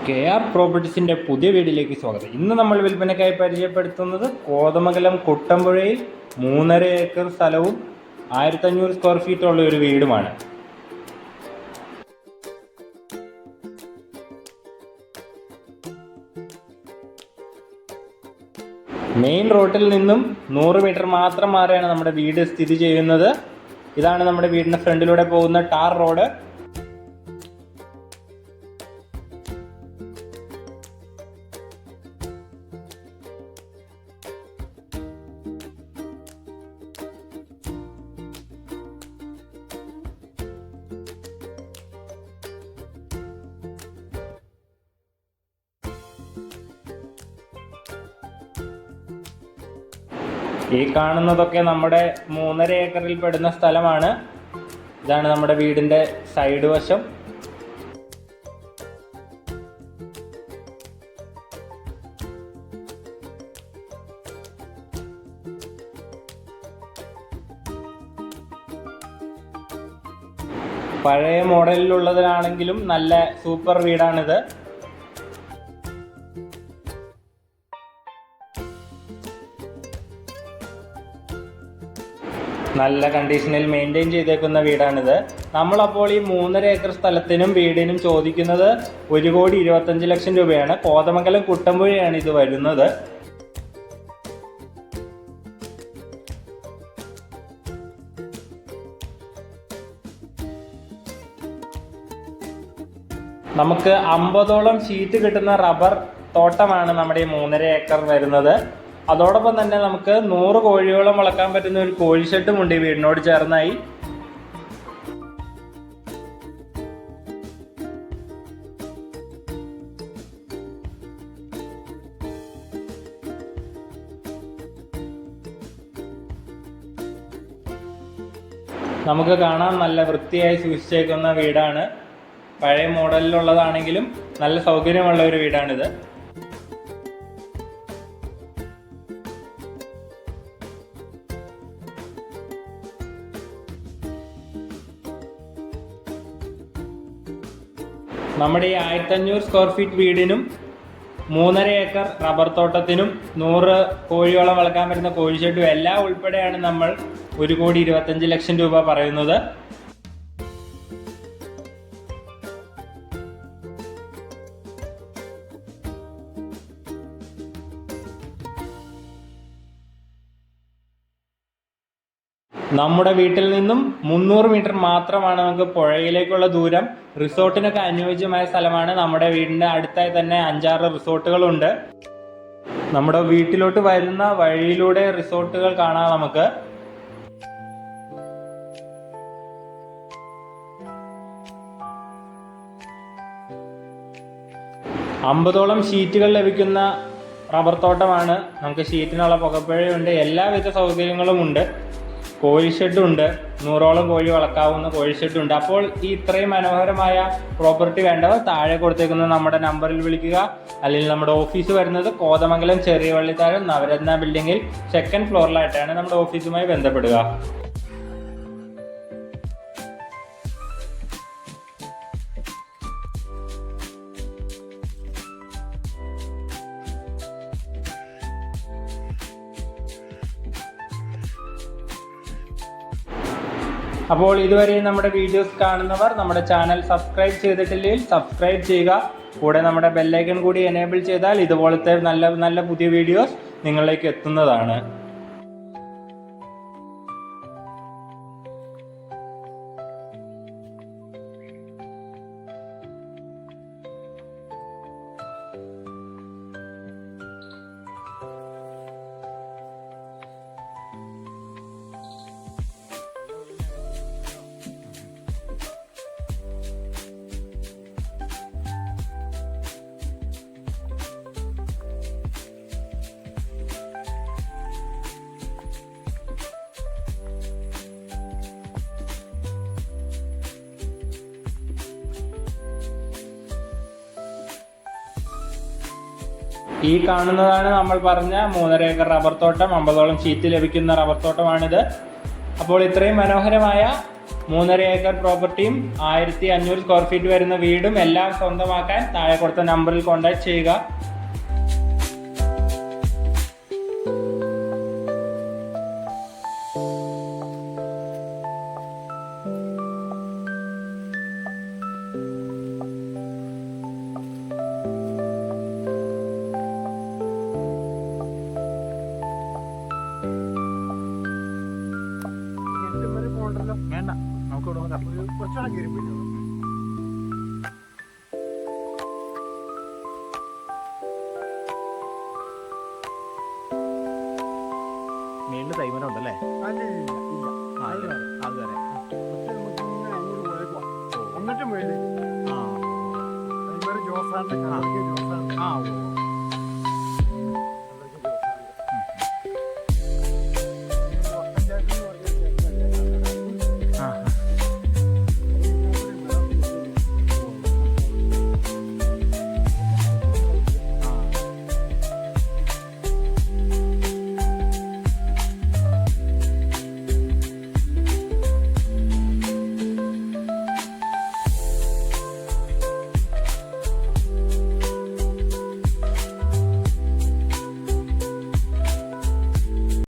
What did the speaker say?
KR പ്രോപ്പർട്ടീസിൻ്റെ പുതിയ വീഡിയോയിലേക്ക് സ്വാഗതം. ഇന്ന് നമ്മൾ വിൽപ്പനയ്ക്കായി പരിചയപ്പെടുത്തുന്നത് കോതമംഗലം കുട്ടമ്പുഴയിൽ 3.5 ഏക്കർ സ്ഥലവും 1500 സ്ക്വയർ ഫീറ്റ് ഉള്ള ഒരു വീടുമാണ്. മെയിൻ റോഡിൽ നിന്നും 100 മീറ്റർ മാത്രം മാറിയാണ് നമ്മുടെ വീട് സ്ഥിതി ചെയ്യുന്നത്. ഇതാണ് നമ്മുടെ വീടിൻ്റെ ഫ്രണ്ടിലൂടെ പോകുന്ന ടാർ റോഡ്. ഈ കാണുന്നതൊക്കെ നമ്മുടെ 3.5 ഏക്കറിൽ പെടുന്ന സ്ഥലമാണ്. ഇതാണ് നമ്മുടെ വീടിൻ്റെ സൈഡ് വശം. പഴയ മോഡലിലുള്ളതിനാണെങ്കിലും നല്ല സൂപ്പർ വീടാണിത്. നല്ല കണ്ടീഷനിൽ മെയിൻറ്റെയിൻ ചെയ്തേക്കുന്ന വീടാണിത്. നമ്മളപ്പോൾ ഈ 3.5 ഏക്കർ സ്ഥലത്തിനും വീടിനും ചോദിക്കുന്നത് 1,25,00,000 രൂപയാണ്. കോതമംഗലം കുട്ടമ്പുഴയാണ് ഇത് വരുന്നത്. നമുക്ക് 50ഓളം ഷീറ്റ് കിട്ടുന്ന റബ്ബർ തോട്ടമാണ് നമ്മുടെ ഈ 3.5 ഏക്കർ വരുന്നത്. അതോടൊപ്പം തന്നെ നമുക്ക് 100 കോഴിയോളം വളർത്താൻ പറ്റുന്ന ഒരു കോഴി ഷെഡും ഉണ്ട് ഈ വീടിനോട് ചേർന്നായി. നമുക്ക് കാണാൻ നല്ല വൃത്തിയായി സൂക്ഷിച്ചേക്കുന്ന വീടാണ്. പഴയ മോഡലിലുള്ളതാണെങ്കിലും നല്ല സൗകര്യമുള്ള ഒരു വീടാണിത്. നമ്മുടെ ഈ 1500 സ്ക്വയർ ഫീറ്റ് വീടിനും 3.5 ഏക്കർ റബ്ബർ തോട്ടത്തിനും 100 കോഴിയോളം വളർത്താൻ പറ്റുന്ന കോഴി ഷെഡും എല്ലാം ഉൾപ്പെടെയാണ് നമ്മൾ 1,25,00,000 രൂപ പറയുന്നത്. നമ്മുടെ വീട്ടിൽ നിന്നും 300 മീറ്റർ മാത്രമാണ് നമുക്ക് പുഴയിലേക്കുള്ള ദൂരം. റിസോർട്ടിനൊക്കെ അനുയോജ്യമായ സ്ഥലമാണ്. നമ്മുടെ വീടിൻ്റെ അടുത്തായി തന്നെ 5-6 റിസോർട്ടുകളുണ്ട്. നമ്മുടെ വീട്ടിലോട്ട് വരുന്ന വഴിയിലൂടെ റിസോർട്ടുകൾ കാണാം നമുക്ക്. അമ്പതോളം ഷീറ്റുകൾ ലഭിക്കുന്ന റബ്ബർ തോട്ടമാണ്. നമുക്ക് ഷീറ്റിനുള്ള പുകപ്പുഴയുണ്ട്, എല്ലാവിധ സൗകര്യങ്ങളും ഉണ്ട്. കോഴി ഷെഡുണ്ട്, 100ഓളം കോഴി വളർത്താവുന്ന കോഴി ഷെഡുണ്ട്. അപ്പോൾ ഈ ഇത്രയും മനോഹരമായ പ്രോപ്പർട്ടി വേണ്ടവർ താഴെ കൊടുത്തേക്കുന്ന നമ്മുടെ നമ്പറിൽ വിളിക്കുക. അല്ലെങ്കിൽ നമ്മുടെ ഓഫീസ് വരുന്നത് കോതമംഗലം ചെറിയ വള്ളിത്താഴം നവരത്ന ബിൽഡിങ്ങിൽ 2nd ഫ്ലോറിലായിട്ടാണ്. നമ്മുടെ ഓഫീസുമായി ബന്ധപ്പെടുക. അപ്പോൾ ഇതുവരെ നമ്മുടെ വീഡിയോസ് കാണുന്നവർ നമ്മുടെ ചാനൽ സബ്സ്ക്രൈബ് ചെയ്തിട്ടില്ലെങ്കിൽ സബ്സ്ക്രൈബ് ചെയ്യുക. കൂടെ നമ്മുടെ ബെല്ലൈക്കൺ കൂടി എനേബിൾ ചെയ്താൽ ഇതുപോലത്തെ നല്ല നല്ല പുതിയ വീഡിയോസ് നിങ്ങളിലേക്ക് എത്തുന്നതാണ്. ഈ കാണുന്നതാണ് നമ്മൾ പറഞ്ഞ 3.5 ഏക്കർ റബ്ബർ തോട്ടം. 50ഓളം ഷീറ്റ് ലഭിക്കുന്ന റബ്ബർ തോട്ടമാണിത്. അപ്പോൾ ഇത്രയും മനോഹരമായ 3.5 ഏക്കർ പ്രോപ്പർട്ടിയും 1500 സ്ക്വയർ ഫീറ്റ് വരുന്ന വീടും എല്ലാം സ്വന്തമാക്കാൻ താഴെ കൊടുത്ത നമ്പറിൽ കോൺടാക്ട് ചെയ്യുക. വേണ്ട, നമുക്ക് കുറച്ചുകൂടെ കയറി പോയി. മേളില് തൈമരം ഉണ്ടല്ലേ? അത് വരെ എന്നിട്ട് മേളിൽ ജോസാന്റെ